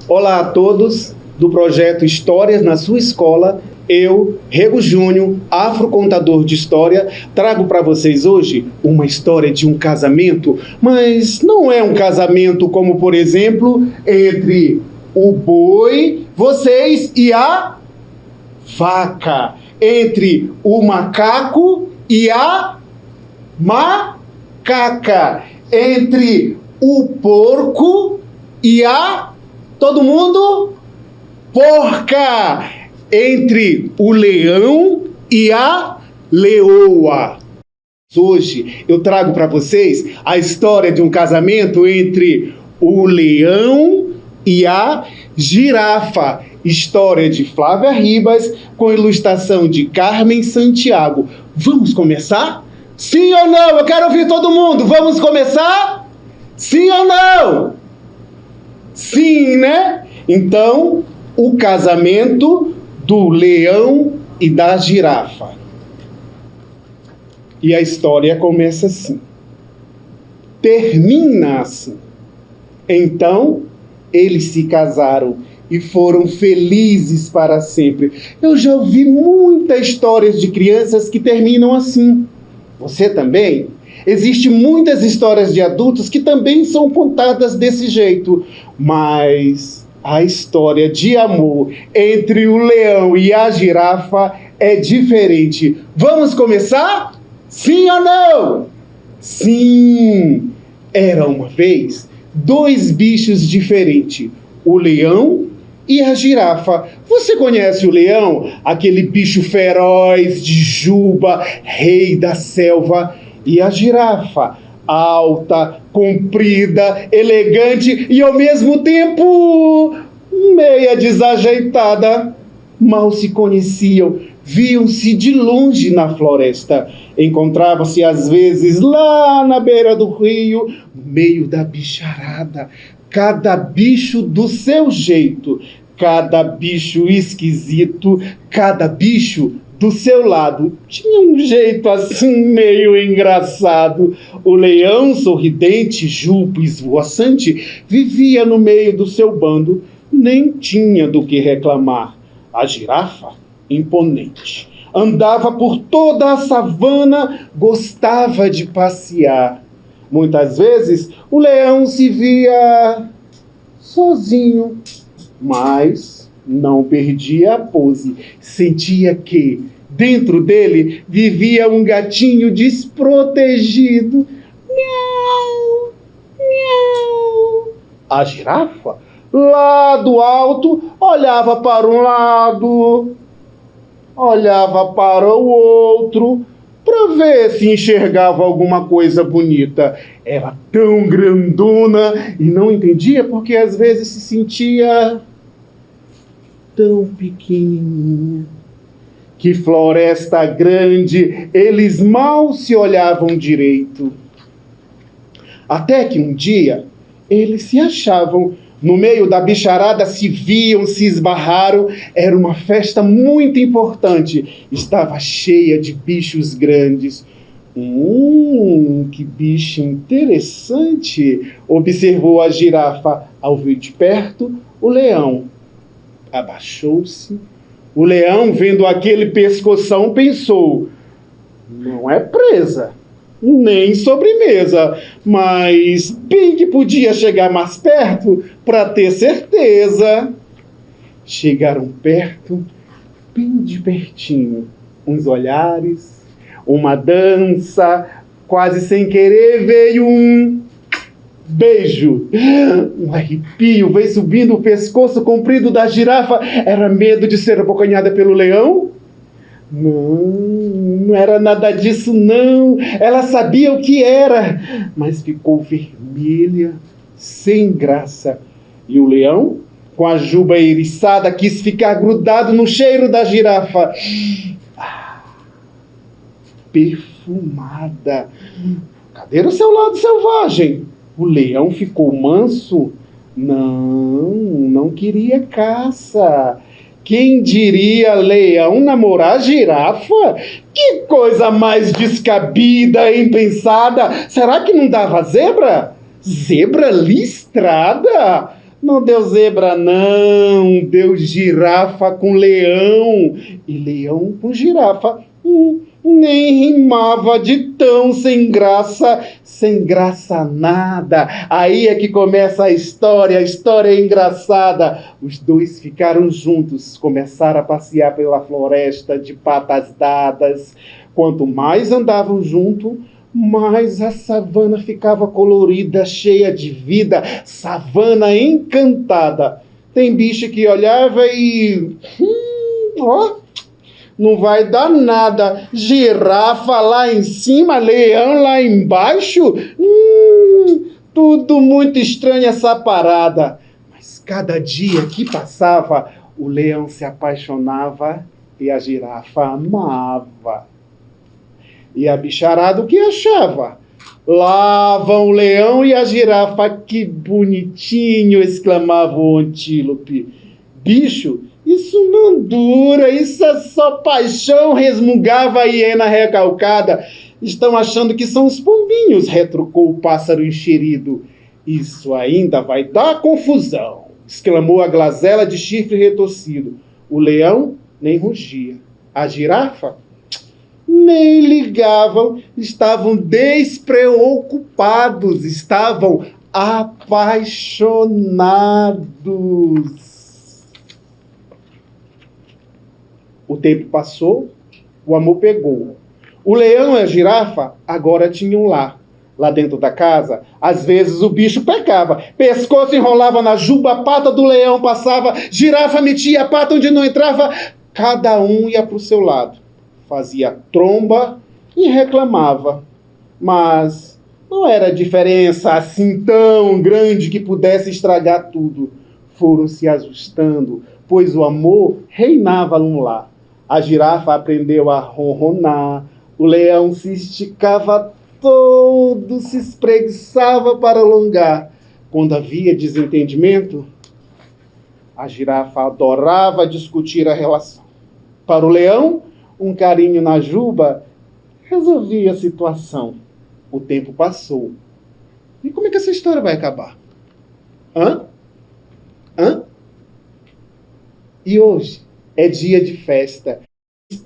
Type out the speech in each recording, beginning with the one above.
Olá a todos do projeto Histórias na Sua Escola. Eu, Rego Júnior, afrocontador de história, trago para vocês hoje uma história de um casamento, mas não é um casamento como, por exemplo, entre o boi, vocês e a vaca, entre o macaco e a macaca, entre o porco e a... todo mundo? Porca! Entre o leão e a leoa. Hoje eu trago para vocês a história de um casamento entre o leão e a girafa. História de Flávia Ribas, com ilustração de Carmen Santiago. Vamos começar? Sim ou não? Eu quero ouvir todo mundo. Vamos começar? Sim ou não? Sim, né? Então, o casamento do leão e da girafa. E a história começa assim. Termina assim. Então, eles se casaram e foram felizes para sempre. Eu já ouvi muitas histórias de crianças que terminam assim. Você também? Existem muitas histórias de adultos que também são contadas desse jeito. Mas a história de amor entre o leão e a girafa é diferente. Vamos começar? Sim ou não? Sim! Era uma vez dois bichos diferentes. O leão e a girafa. Você conhece o leão? Aquele bicho feroz de juba, rei da selva. E a girafa, alta, comprida, elegante e ao mesmo tempo meia desajeitada. Mal se conheciam, viam-se de longe na floresta. Encontravam-se às vezes lá na beira do rio, no meio da bicharada. Cada bicho do seu jeito, cada bicho esquisito, cada bicho do seu lado. Tinha um jeito assim meio engraçado. O leão sorridente, jupo esvoaçante, vivia no meio do seu bando, nem tinha do que reclamar. A girafa, imponente, andava por toda a savana, gostava de passear. Muitas vezes o leão se via sozinho, mas não perdia a pose. Sentia que dentro dele vivia um gatinho desprotegido. Miau, miau. A girafa, lá do alto, olhava para um lado, olhava para o outro, para ver se enxergava alguma coisa bonita. Era tão grandona e não entendia porque às vezes se sentia tão pequenininha. Que floresta grande, eles mal se olhavam direito. Até que um dia, eles se achavam no meio da bicharada, se viam, se esbarraram. Era uma festa muito importante. Estava cheia de bichos grandes. Que bicho interessante! Observou a girafa ao ver de perto o leão. Abaixou-se. O leão, vendo aquele pescoção, pensou: não é presa, nem sobremesa, mas bem que podia chegar mais perto para ter certeza. Chegaram perto, bem de pertinho, uns olhares, uma dança, quase sem querer veio um beijo. Um arrepio veio subindo o pescoço comprido da girafa. Era medo de ser abocanhada pelo leão? Não era nada disso, não. Ela sabia o que era, mas ficou vermelha, sem graça. E o leão, com a juba eriçada, quis ficar grudado no cheiro da girafa. Perfumada. Cadê o seu lado selvagem? O leão ficou manso? Não queria caça. Quem diria leão namorar girafa? Que coisa mais descabida e impensada. Será que não dava zebra? Zebra listrada? Não deu zebra, não. Deu girafa com leão. E leão com girafa. Nem rimava de tão sem graça nada. Aí é que começa a história é engraçada. Os dois ficaram juntos, começaram a passear pela floresta de patas dadas. Quanto mais andavam juntos, mais a savana ficava colorida, cheia de vida, savana encantada. Tem bicho que olhava e... ó... não vai dar nada. Girafa lá em cima, leão lá embaixo. Tudo muito estranho essa parada. Mas cada dia que passava, o leão se apaixonava e a girafa amava. E a bicharada o que achava? Lá vão o leão e a girafa. Que bonitinho, exclamava o antílope. Bicho, isso não dura, isso é só paixão, resmungava a hiena recalcada. Estão achando que são os pombinhos, retrucou o pássaro enxerido. Isso ainda vai dar confusão, exclamou a gazela de chifre retorcido. O leão nem rugia. A girafa nem ligavam, estavam despreocupados, estavam apaixonados. O tempo passou, o amor pegou. O leão e a girafa agora tinham lá dentro da casa. Às vezes o bicho pecava, pescoço enrolava na juba, a pata do leão passava, girafa metia a pata onde não entrava, cada um ia para o seu lado. Fazia tromba e reclamava. Mas não era diferença assim tão grande que pudesse estragar tudo. Foram se ajustando, pois o amor reinava no lar. A girafa aprendeu a ronronar, o leão se esticava todo, se espreguiçava para alongar. Quando havia desentendimento, a girafa adorava discutir a relação. Para o leão, um carinho na juba resolvia a situação. O tempo passou. E como é que essa história vai acabar? Hã? E hoje é dia de festa.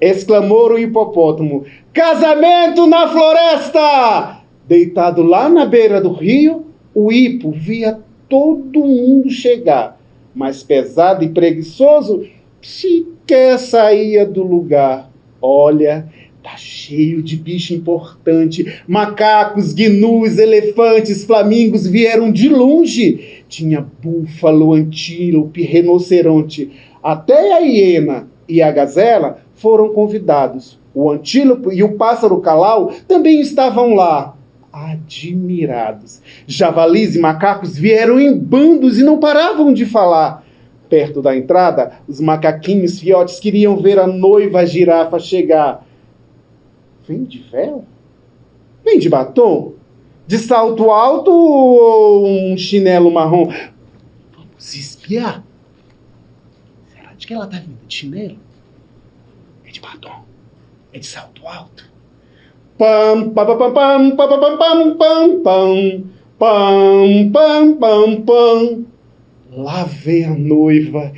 Exclamou o hipopótamo. Casamento na floresta! Deitado lá na beira do rio, o hipo via todo mundo chegar. Mas pesado e preguiçoso, sequer saía do lugar. Olha, tá cheio de bicho importante. Macacos, gnus, elefantes, flamingos vieram de longe. Tinha búfalo, antílope, rinoceronte. Até a hiena e a gazela foram convidados. O antílope e o pássaro calau também estavam lá, admirados. Javalis e macacos vieram em bandos e não paravam de falar. Perto da entrada, os macaquinhos fiotes queriam ver a noiva girafa chegar. Vem de véu? Vem de batom? De salto alto ou um chinelo marrom? Vamos espiar. Será de que ela tá vindo? De chinelo? É de batom? É de salto alto? Pam, pam, pam, pam, pam, pam, pam, pam, pam, pam, pam, pam, pam. Lá vem a noiva.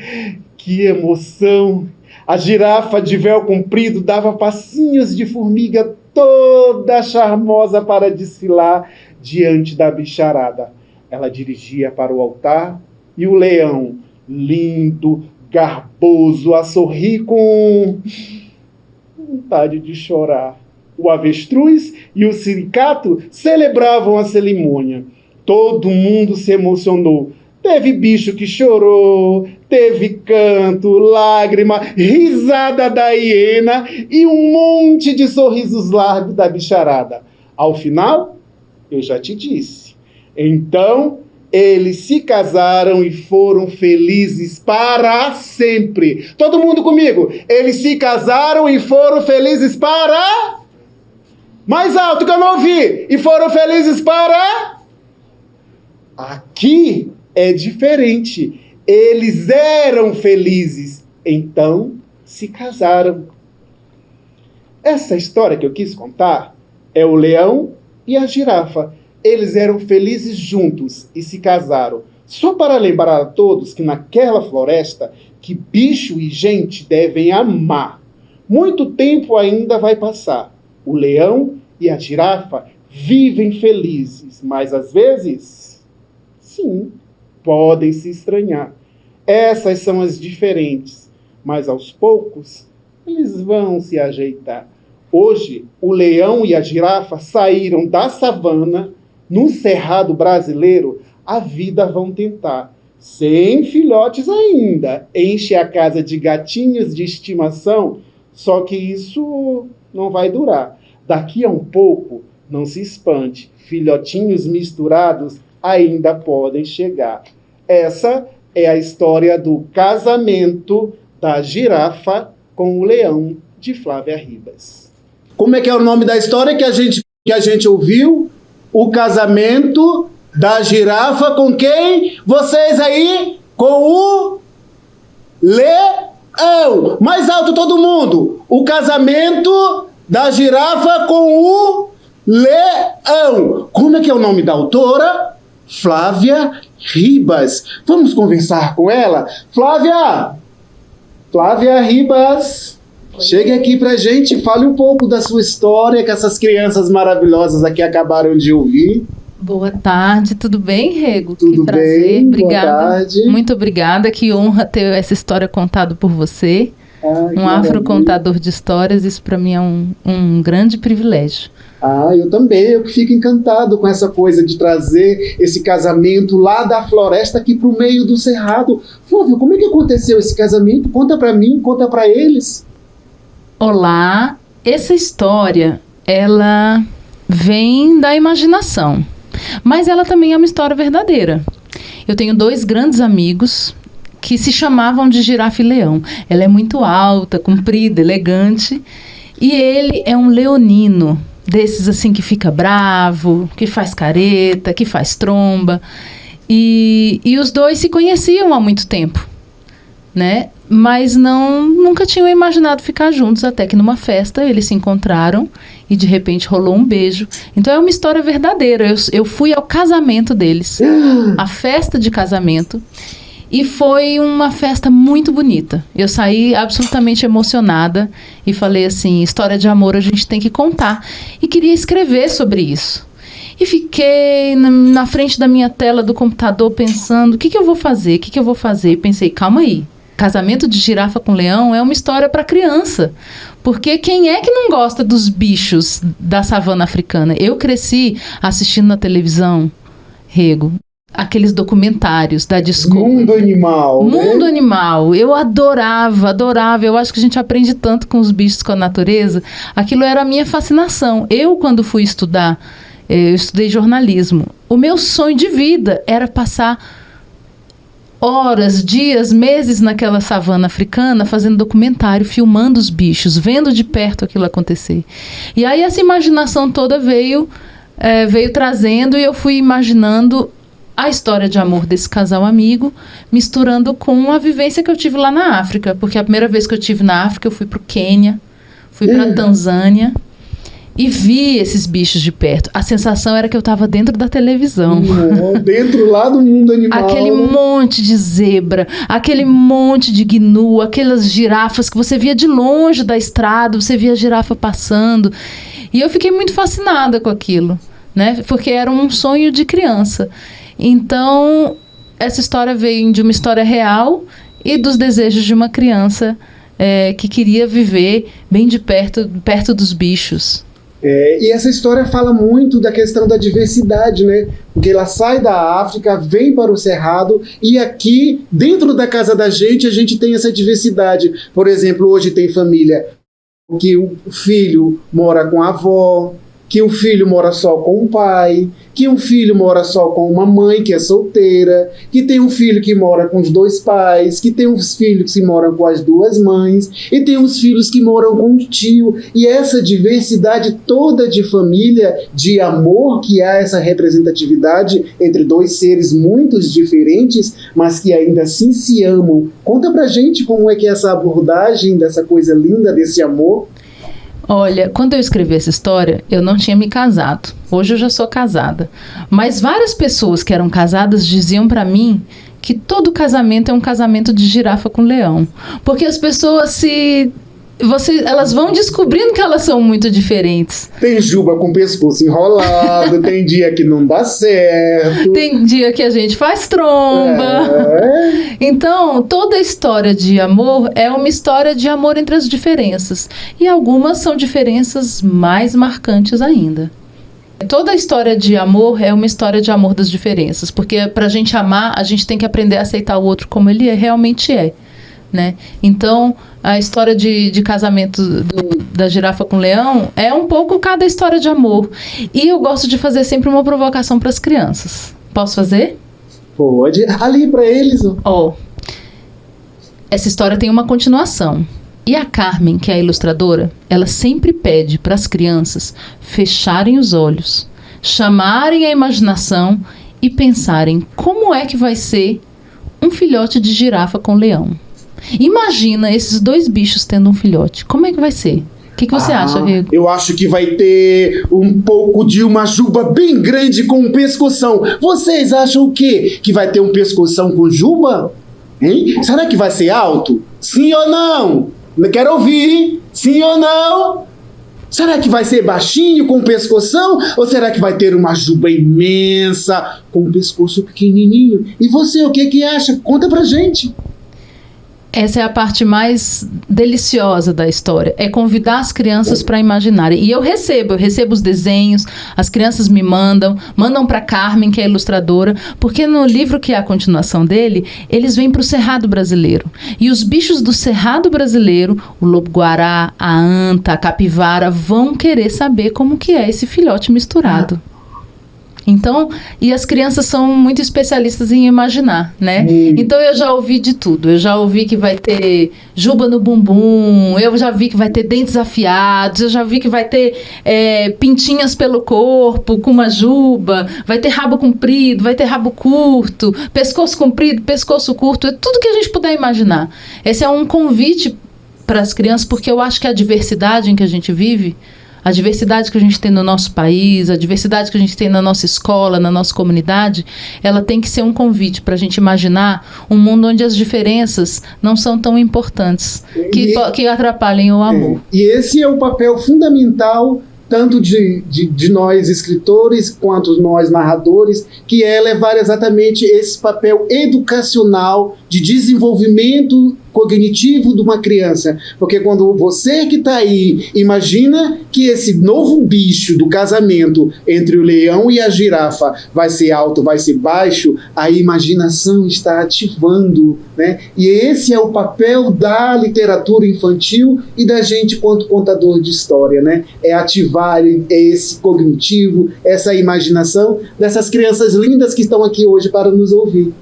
Que emoção! A girafa de véu comprido dava passinhos de formiga toda charmosa para desfilar diante da bicharada. Ela dirigia para o altar e o leão, lindo, garboso, a sorrir com vontade de chorar. O avestruz e o siricato celebravam a cerimônia. Todo mundo se emocionou. Teve bicho que chorou, teve canto, lágrima, risada da hiena e um monte de sorrisos largos da bicharada. Ao final, eu já te disse. Então, eles se casaram e foram felizes para sempre. Todo mundo comigo. Eles se casaram e foram felizes para... Mais alto que eu não ouvi. E foram felizes para... Aqui é diferente. Eles eram felizes, então se casaram. Essa história que eu quis contar é o leão e a girafa. Eles eram felizes juntos e se casaram. Só para lembrar a todos que naquela floresta que bicho e gente devem amar. Muito tempo ainda vai passar. O leão e a girafa vivem felizes, mas às vezes, sim, podem se estranhar. Essas são as diferentes, mas aos poucos eles vão se ajeitar. Hoje, o leão e a girafa saíram da savana, no cerrado brasileiro, a vida vão tentar. Sem filhotes ainda, enche a casa de gatinhos de estimação, só que isso não vai durar. Daqui a um pouco, não se espante, filhotinhos misturados ainda podem chegar. Essa é a história do casamento da girafa com o leão, de Flávia Ribas. Como é que é o nome da história que a gente ouviu? O casamento da girafa com quem? Vocês aí? Com o leão. Mais alto todo mundo. O casamento da girafa com o leão. Como é que é o nome da autora? Flávia Ribas. Vamos conversar com ela? Flávia Ribas, chegue aqui pra gente, fale um pouco da sua história que essas crianças maravilhosas aqui acabaram de ouvir. Boa tarde, tudo bem, Rego? Tudo que prazer, bem, obrigada. Boa tarde. Muito obrigada, que honra ter essa história contada por você. Um afrocontador de histórias, isso para mim é um grande privilégio. Eu também, eu fico encantado com essa coisa de trazer esse casamento lá da floresta aqui pro meio do cerrado. Flávio, como é que aconteceu esse casamento? Conta para mim, conta para eles. Olá, essa história, ela vem da imaginação, mas ela também é uma história verdadeira. Eu tenho 2 grandes amigos que se chamavam de Girafa e Leão. Ela é muito alta, comprida, elegante, e ele é um leonino, desses assim que fica bravo, que faz careta, que faz tromba. E os 2 se conheciam há muito tempo, né? Mas nunca tinham imaginado ficar juntos, até que numa festa eles se encontraram e de repente rolou um beijo. Então é uma história verdadeira. Eu fui ao casamento deles, a festa de casamento, e foi uma festa muito bonita. Eu saí absolutamente emocionada e falei assim, história de amor a gente tem que contar. E queria escrever sobre isso. E fiquei na frente da minha tela do computador pensando, o que eu vou fazer? E pensei, calma aí. Casamento de girafa com leão é uma história para criança. Porque quem é que não gosta dos bichos da savana africana? Eu cresci assistindo na televisão, Rego, aqueles documentários da Discovery. Mundo Animal. Mundo Animal. Eu adorava. Eu acho que a gente aprende tanto com os bichos, com a natureza. Aquilo era a minha fascinação. Eu, quando fui estudar, eu estudei jornalismo. O meu sonho de vida era passar horas, dias, meses naquela savana africana, fazendo documentário, filmando os bichos, vendo de perto aquilo acontecer. E aí essa imaginação toda veio trazendo, e eu fui imaginando a história de amor desse casal amigo, misturando com a vivência que eu tive lá na África. Porque a primeira vez que eu estive na África, eu fui para o Quênia, fui para a Tanzânia, e vi esses bichos de perto. A sensação era que eu estava dentro da televisão. Dentro lá do mundo animal. Aquele monte de zebra, aquele monte de gnu, aquelas girafas que você via de longe da estrada, você via a girafa passando. E eu fiquei muito fascinada com aquilo, né? Porque era um sonho de criança. Então, essa história veio de uma história real e dos desejos de uma criança que queria viver bem de perto dos bichos. E essa história fala muito da questão da diversidade, né? Porque ela sai da África, vem para o Cerrado, e aqui, dentro da casa da gente, a gente tem essa diversidade. Por exemplo, hoje tem família que o filho mora com a avó, que o filho mora só com o pai, que um filho mora só com uma mãe que é solteira, que tem um filho que mora com os 2 pais, que tem uns filhos que moram com as 2 mães, e tem uns filhos que moram com um tio. E essa diversidade toda de família, de amor, que há essa representatividade entre 2 seres muito diferentes, mas que ainda assim se amam. Conta pra gente como é que é essa abordagem dessa coisa linda, desse amor. Olha, quando eu escrevi essa história, eu não tinha me casado. Hoje eu já sou casada. Mas várias pessoas que eram casadas diziam pra mim que todo casamento é um casamento de girafa com leão. Porque as pessoas elas vão descobrindo que elas são muito diferentes. Tem juba com o pescoço enrolado, tem dia que não dá certo. Tem dia que a gente faz tromba. Então, toda história de amor é uma história de amor entre as diferenças. E algumas são diferenças mais marcantes ainda. Toda história de amor é uma história de amor das diferenças. Porque pra gente amar, a gente tem que aprender a aceitar o outro como ele realmente é. Né? Então, a história de casamento da girafa com o leão é um pouco cada história de amor. E eu gosto de fazer sempre uma provocação para as crianças. Posso fazer? Pode. Ali para eles. Essa história tem uma continuação. E a Carmen, que é a ilustradora, ela sempre pede para as crianças fecharem os olhos, chamarem a imaginação e pensarem como é que vai ser um filhote de girafa com leão. Imagina esses dois bichos tendo um filhote. Como é que vai ser? O que você acha, Rigo? Eu acho que vai ter um pouco de uma juba bem grande com um pescoção. Vocês acham o quê? Que vai ter um pescoção com juba? Hein? Será que vai ser alto? Sim ou não? Quero ouvir. Sim ou não? Será que vai ser baixinho com um pescoção? Ou será que vai ter uma juba imensa com um pescoço pequenininho? E você, o que acha? Conta pra gente. Essa é a parte mais deliciosa da história, é convidar as crianças para imaginarem. E eu recebo os desenhos, as crianças me mandam para Carmen, que é a ilustradora, porque no livro que é a continuação dele, eles vêm para o Cerrado Brasileiro. E os bichos do Cerrado Brasileiro, o lobo-guará, a anta, a capivara, vão querer saber como que é esse filhote misturado. Então, e as crianças são muito especialistas em imaginar, né? Então eu já ouvi de tudo. Eu já ouvi que vai ter juba no bumbum, eu já vi que vai ter dentes afiados, eu já vi que vai ter pintinhas pelo corpo com uma juba, vai ter rabo comprido, vai ter rabo curto, pescoço comprido, pescoço curto, é tudo que a gente puder imaginar. Esse é um convite para as crianças, porque eu acho que a diversidade em que a gente vive, a diversidade que a gente tem no nosso país, a diversidade que a gente tem na nossa escola, na nossa comunidade, ela tem que ser um convite para a gente imaginar um mundo onde as diferenças não são tão importantes, que atrapalhem o amor. E esse é o papel fundamental tanto de nós escritores quanto nós narradores, que é levar exatamente esse papel educacional de desenvolvimento cognitivo de uma criança. Porque quando você que está aí imagina que esse novo bicho do casamento entre o leão e a girafa vai ser alto, vai ser baixo, a imaginação está ativando, né? E esse é o papel da literatura infantil e da gente quanto contador de história, né? É ativar esse cognitivo, essa imaginação dessas crianças lindas que estão aqui hoje para nos ouvir.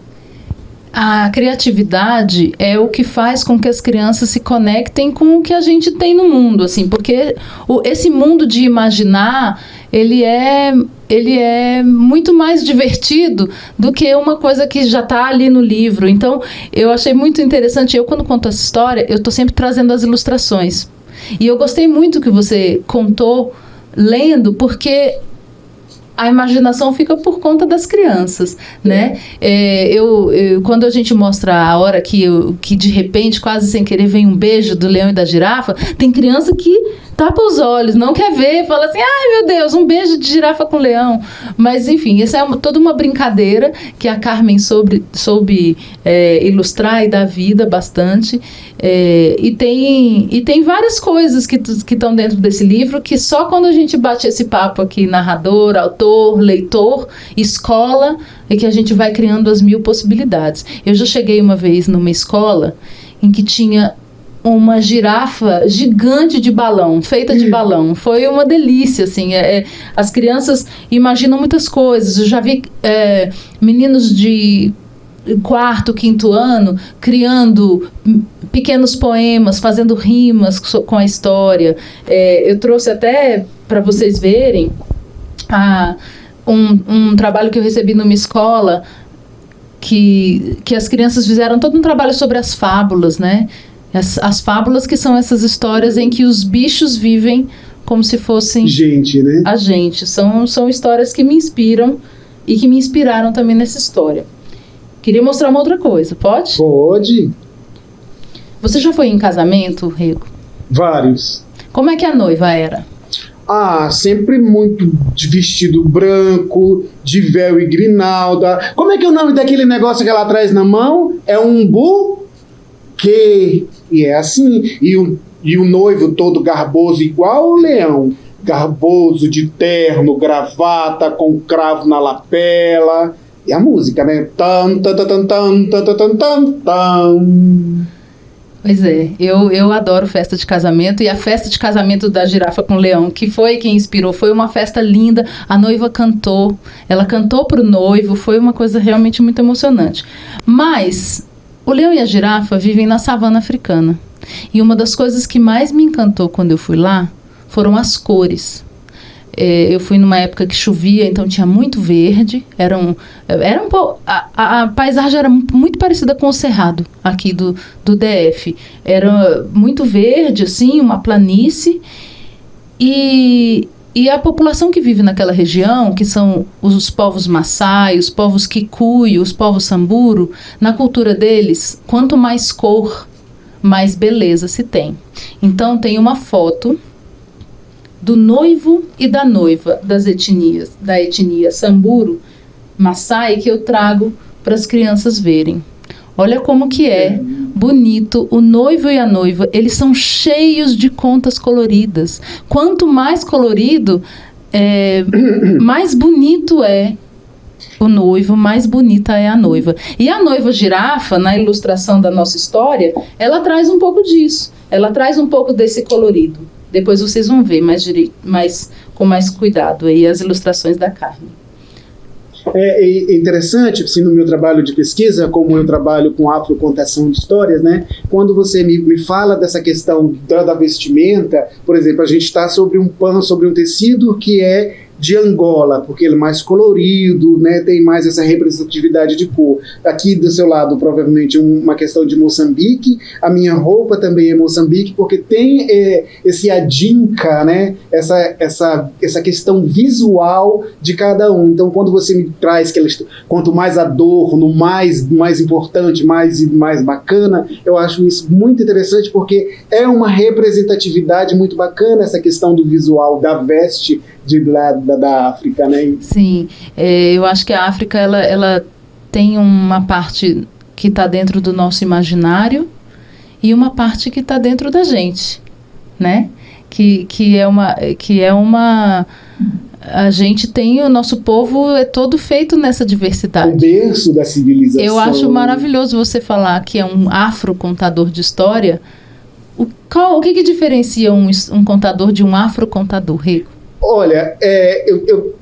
A criatividade é o que faz com que as crianças se conectem com o que a gente tem no mundo, assim, porque esse mundo de imaginar, ele é muito mais divertido do que uma coisa que já está ali no livro. Então, eu achei muito interessante, quando conto essa história, eu estou sempre trazendo as ilustrações. E eu gostei muito que você contou lendo, porque a imaginação fica por conta das crianças, né? Quando a gente mostra a hora que de repente, quase sem querer, vem um beijo do leão e da girafa, tem criança que tapa os olhos, não quer ver, fala assim, ai meu Deus, um beijo de girafa com leão. Mas enfim, essa é toda uma brincadeira que a Carmen soube ilustrar e dar vida bastante. E tem várias coisas que estão dentro desse livro que só quando a gente bate esse papo aqui, narrador, autor, leitor, escola, é que a gente vai criando as 1000 possibilidades. Eu já cheguei uma vez numa escola em que tinha uma girafa gigante de balão, feita de balão. Foi uma delícia, assim. As crianças imaginam muitas coisas. Eu já vi meninos de 4º, 5º ano criando pequenos poemas, fazendo rimas com a história. Eu trouxe até para vocês verem um trabalho que eu recebi numa escola que as crianças fizeram todo um trabalho sobre as fábulas, né? As fábulas, que são essas histórias em que os bichos vivem como se fossem gente, né? a gente. São histórias que me inspiram e que me inspiraram também nessa história. Queria mostrar uma outra coisa, pode? Pode. Você já foi em casamento, Rego? Vários. Como é que a noiva era? Sempre muito de vestido branco, de véu e grinalda. Como é que é o nome daquele negócio que ela traz na mão? É um buquê. E é assim. E o noivo todo garboso, igual o leão. Garboso, de terno, gravata, com cravo na lapela. E a música, né? Tam, tam, tam, tam, tam, tam, tam, tam. Pois é, eu adoro festa de casamento, e a festa de casamento da Girafa com o Leão, que foi quem inspirou, foi uma festa linda. A noiva cantou, ela cantou pro noivo, foi uma coisa realmente muito emocionante. Mas o Leão e a Girafa vivem na savana africana, e uma das coisas que mais me encantou quando eu fui lá foram as cores. Eu fui numa época que chovia, então tinha muito verde. A paisagem era muito parecida com o Cerrado aqui do DF. Era muito verde, assim, uma planície. E a população que vive naquela região, que são os povos Maasai, os povos Kikuyu, os povos Samburu, na cultura deles, quanto mais cor, mais beleza se tem. Então tem uma foto do noivo e da noiva da etnia Samburu, Maasai, que eu trago para as crianças verem. Olha como que é bonito. O noivo e a noiva, eles são cheios de contas coloridas. Quanto mais colorido, mais bonito é o noivo, mais bonita é a noiva. E a noiva Girafa, na ilustração da nossa história, ela traz um pouco disso. Ela traz um pouco desse colorido. Depois vocês vão ver com mais cuidado aí as ilustrações da Carmen. É interessante, assim, no meu trabalho de pesquisa, como eu trabalho com afrocontação de histórias, né? Quando você me fala dessa questão da vestimenta, por exemplo, a gente está sobre um pano, sobre um tecido que é de Angola, porque ele é mais colorido, né, tem mais essa representatividade de cor. Aqui do seu lado, provavelmente, uma questão de Moçambique. A minha roupa também é Moçambique, porque tem esse adinca, né, essa questão visual de cada um. Então, quando você me traz quanto mais adorno, mais importante, mais bacana, eu acho isso muito interessante, porque é uma representatividade muito bacana, essa questão do visual, da veste da África, né? Sim, eu acho que a África ela tem uma parte que está dentro do nosso imaginário e uma parte que está dentro da gente, né? Que é uma a gente tem, o nosso povo é todo feito nessa diversidade. O berço da civilização. Eu acho maravilhoso você falar que é um afro-contador de história. O que diferencia um contador de um afro-contador, Rego? Olha,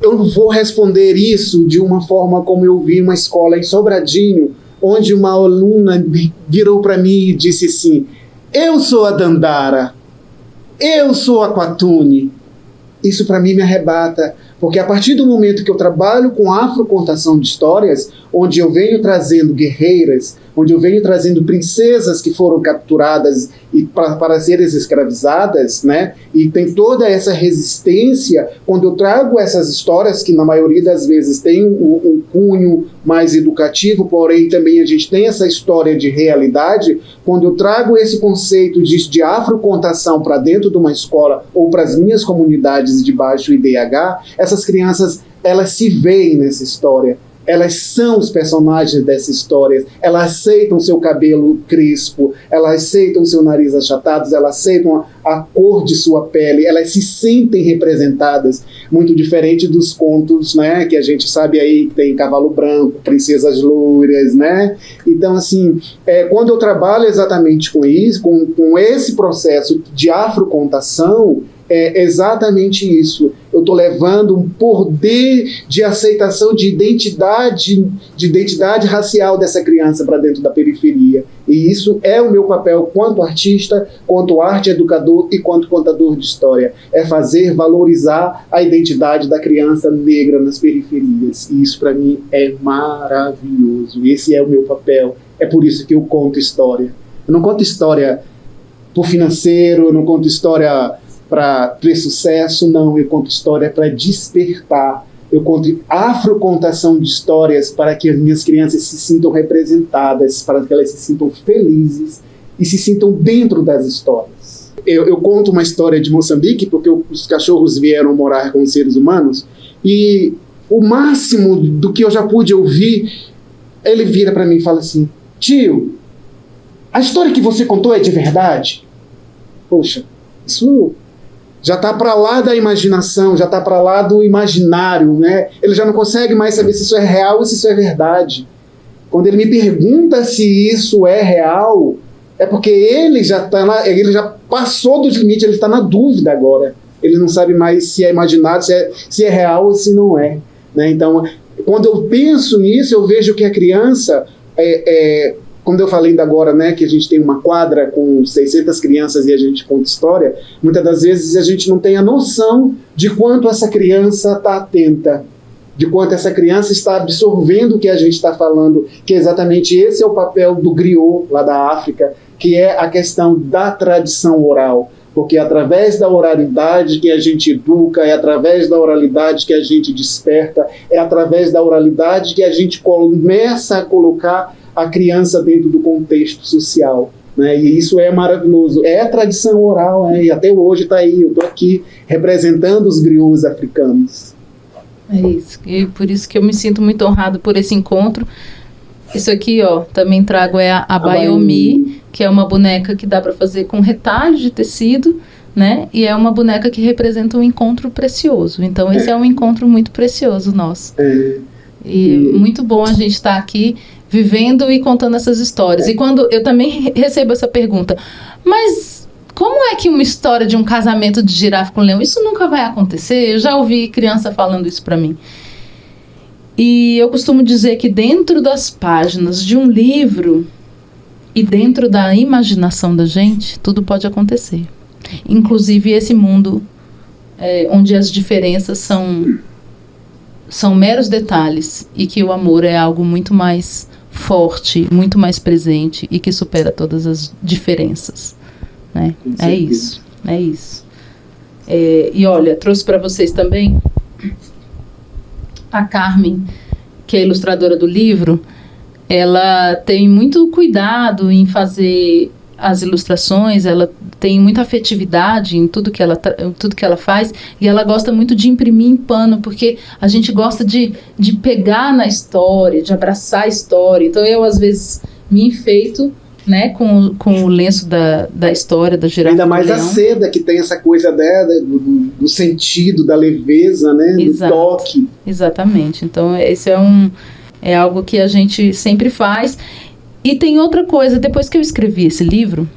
eu vou responder isso de uma forma como eu vi uma escola em Sobradinho, onde uma aluna virou para mim e disse assim: eu sou a Dandara, eu sou a Quatune. Isso para mim me arrebata, porque a partir do momento que eu trabalho com afrocontação de histórias, onde eu venho trazendo guerreiras, onde eu venho trazendo princesas que foram capturadas para serem escravizadas, né? E tem toda essa resistência, quando eu trago essas histórias, que na maioria das vezes tem um cunho mais educativo, porém também a gente tem essa história de realidade, quando eu trago esse conceito de afrocontação para dentro de uma escola ou para as minhas comunidades de baixo IDH, essas crianças, elas se veem nessa história. Elas são os personagens dessa história, elas aceitam seu cabelo crespo, elas aceitam seu nariz achatado, elas aceitam a cor de sua pele, elas se sentem representadas, muito diferente dos contos, né, que a gente sabe aí que tem Cavalo Branco, Princesas Loiras, né? Então, assim, quando eu trabalho exatamente com isso, com esse processo de afrocontação, é exatamente isso. Eu estou levando um poder de aceitação de identidade racial dessa criança para dentro da periferia. E isso é o meu papel quanto artista, quanto arte educador e quanto contador de história. É fazer valorizar a identidade da criança negra nas periferias. E isso para mim é maravilhoso. Esse é o meu papel. É por isso que eu conto história. Eu não conto história por financeiro, eu não conto história para ter sucesso, não. Eu conto história para despertar. Eu conto afrocontação de histórias para que as minhas crianças se sintam representadas, para que elas se sintam felizes e se sintam dentro das histórias. Eu conto uma história de Moçambique, porque os cachorros vieram morar com os seres humanos, e o máximo do que eu já pude ouvir, ele vira para mim e fala assim: tio, a história que você contou é de verdade? Poxa, isso já está para lá da imaginação, já está para lá do imaginário, né? Ele já não consegue mais saber se isso é real ou se isso é verdade. Quando ele me pergunta se isso é real, é porque ele já passou dos limites, ele está na dúvida agora. Ele não sabe mais se é imaginado, se é real ou se não é, né? Então, quando eu penso nisso, eu vejo que a criança, quando eu falei ainda agora, né, que a gente tem uma quadra com 600 crianças e a gente conta história, muitas das vezes a gente não tem a noção de quanto essa criança está atenta, de quanto essa criança está absorvendo o que a gente está falando, que exatamente esse é o papel do griot, lá da África, que é a questão da tradição oral. Porque é através da oralidade que a gente educa, é através da oralidade que a gente desperta, é através da oralidade que a gente começa a colocar a criança dentro do contexto social, né? E isso é maravilhoso. É a tradição oral, né? E até hoje está aí, eu estou aqui representando os griots africanos. É isso, e por isso que eu me sinto muito honrado por esse encontro. Isso aqui, ó, também trago a Bayomi, que é uma boneca que dá para fazer com retalho de tecido, né? E é uma boneca que representa um encontro precioso. Então, esse é um encontro muito precioso nosso. E muito bom a gente estar aqui vivendo e contando essas histórias. E quando eu também recebo essa pergunta, mas como é que uma história de um casamento de girafa com leão, isso nunca vai acontecer? Eu já ouvi criança falando isso para mim. E eu costumo dizer que dentro das páginas de um livro e dentro da imaginação da gente, tudo pode acontecer. Inclusive esse mundo onde as diferenças são meros detalhes e que o amor é algo muito mais forte, muito mais presente e que supera todas as diferenças, né? É isso. E olha, trouxe para vocês também a Carmen, que é a ilustradora do livro. Ela tem muito cuidado em fazer as ilustrações, ela tem muita afetividade em tudo que ela faz, e ela gosta muito de imprimir em pano, porque a gente gosta de pegar na história, de abraçar a história. Então eu às vezes me enfeito, né, com o lenço da história da girafa. Ainda mais a seda, que tem essa coisa do sentido, da leveza, né? Exato, do toque. Exatamente. Então esse é algo que a gente sempre faz. E tem outra coisa, depois que eu escrevi esse livro,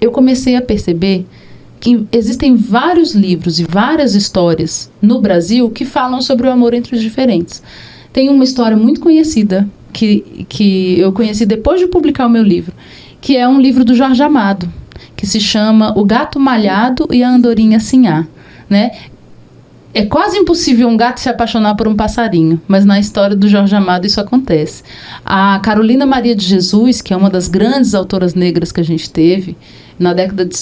eu comecei a perceber que existem vários livros e várias histórias no Brasil que falam sobre o amor entre os diferentes. Tem uma história muito conhecida, que eu conheci depois de publicar o meu livro, que é um livro do Jorge Amado, que se chama O Gato Malhado e a Andorinha Sinhá, né? É quase impossível um gato se apaixonar por um passarinho, mas na história do Jorge Amado isso acontece. A Carolina Maria de Jesus, que é uma das grandes autoras negras que a gente teve, na década de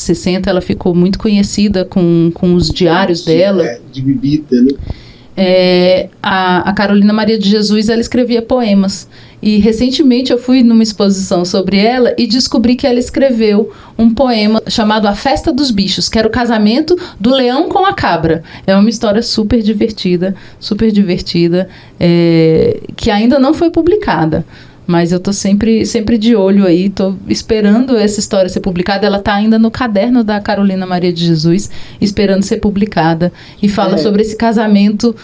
60 ela ficou muito conhecida com os diários dela. De bebida, né? A Carolina Maria de Jesus, ela escrevia poemas. E recentemente eu fui numa exposição sobre ela e descobri que ela escreveu um poema chamado A Festa dos Bichos, que era o casamento do leão com a cabra. É uma história super divertida, que ainda não foi publicada. Mas eu tô sempre de olho aí, tô esperando essa história ser publicada. Ela tá ainda no caderno da Carolina Maria de Jesus, esperando ser publicada. E fala sobre esse casamento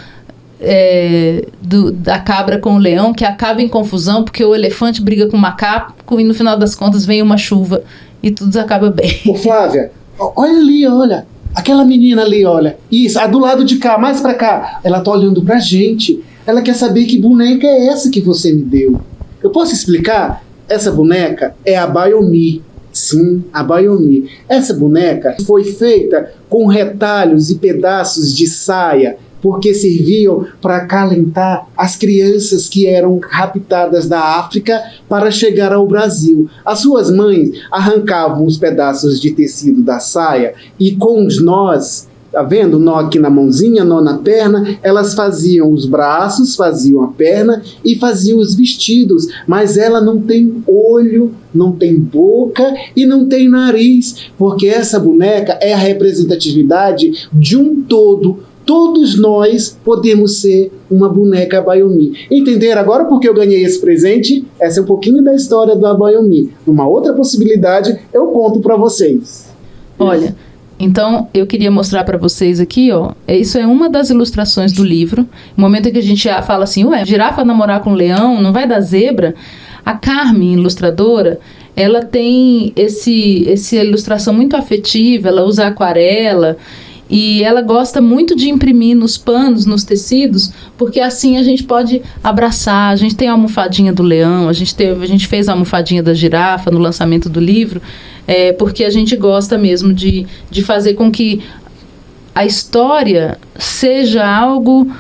da cabra com o leão, que acaba em confusão, porque o elefante briga com o macaco e no final das contas vem uma chuva e tudo acaba bem. Ô Flávia, olha ali, olha. Aquela menina ali, olha. Isso, a do lado de cá, mais pra cá. Ela tá olhando pra gente. Ela quer saber que boneca é essa que você me deu. Eu posso explicar? Essa boneca é a Bayomi. Sim, a Bayomi. Essa boneca foi feita com retalhos e pedaços de saia porque serviam para acalentar as crianças que eram raptadas da África para chegar ao Brasil. As suas mães arrancavam os pedaços de tecido da saia e com os nós, tá vendo? Nó aqui na mãozinha, nó na perna, elas faziam os braços, faziam a perna e faziam os vestidos, mas ela não tem olho, não tem boca e não tem nariz, porque essa boneca é a representatividade de um todo. Todos nós podemos ser uma boneca Abayomi. Entenderam agora por que eu ganhei esse presente? Essa é um pouquinho da história do Abayomi. Numa outra possibilidade, eu conto para vocês. Olha, então eu queria mostrar para vocês aqui, ó. Isso é uma das ilustrações do livro. No momento em que a gente fala assim, ué, girafa namorar com leão, não vai dar zebra? A Carmen, ilustradora, ela tem essa ilustração muito afetiva, ela usa aquarela. E ela gosta muito de imprimir nos panos, nos tecidos, porque assim a gente pode abraçar. A gente tem a almofadinha do leão, a gente fez a almofadinha da girafa no lançamento do livro, porque a gente gosta mesmo de fazer com que a história seja algo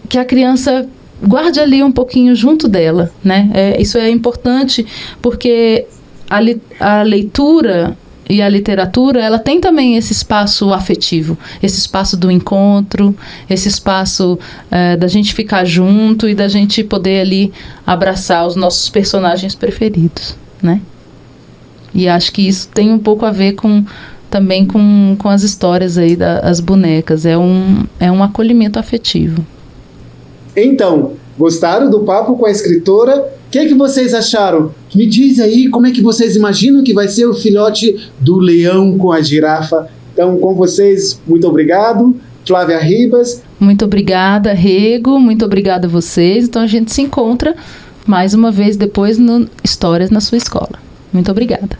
que a criança guarde ali um pouquinho junto dela, né? Isso é importante porque a leitura e a literatura, ela tem também esse espaço afetivo, esse espaço do encontro, esse espaço da gente ficar junto e da gente poder ali abraçar os nossos personagens preferidos, né? E acho que isso tem um pouco a ver também com as histórias aí das bonecas, é um acolhimento afetivo. Então, gostaram do papo com a escritora? O que vocês acharam? Me diz aí como é que vocês imaginam que vai ser o filhote do leão com a girafa. Então, com vocês, muito obrigado. Flávia Ribas. Muito obrigada, Rego. Muito obrigada a vocês. Então, a gente se encontra mais uma vez depois no Histórias na Sua Escola. Muito obrigada.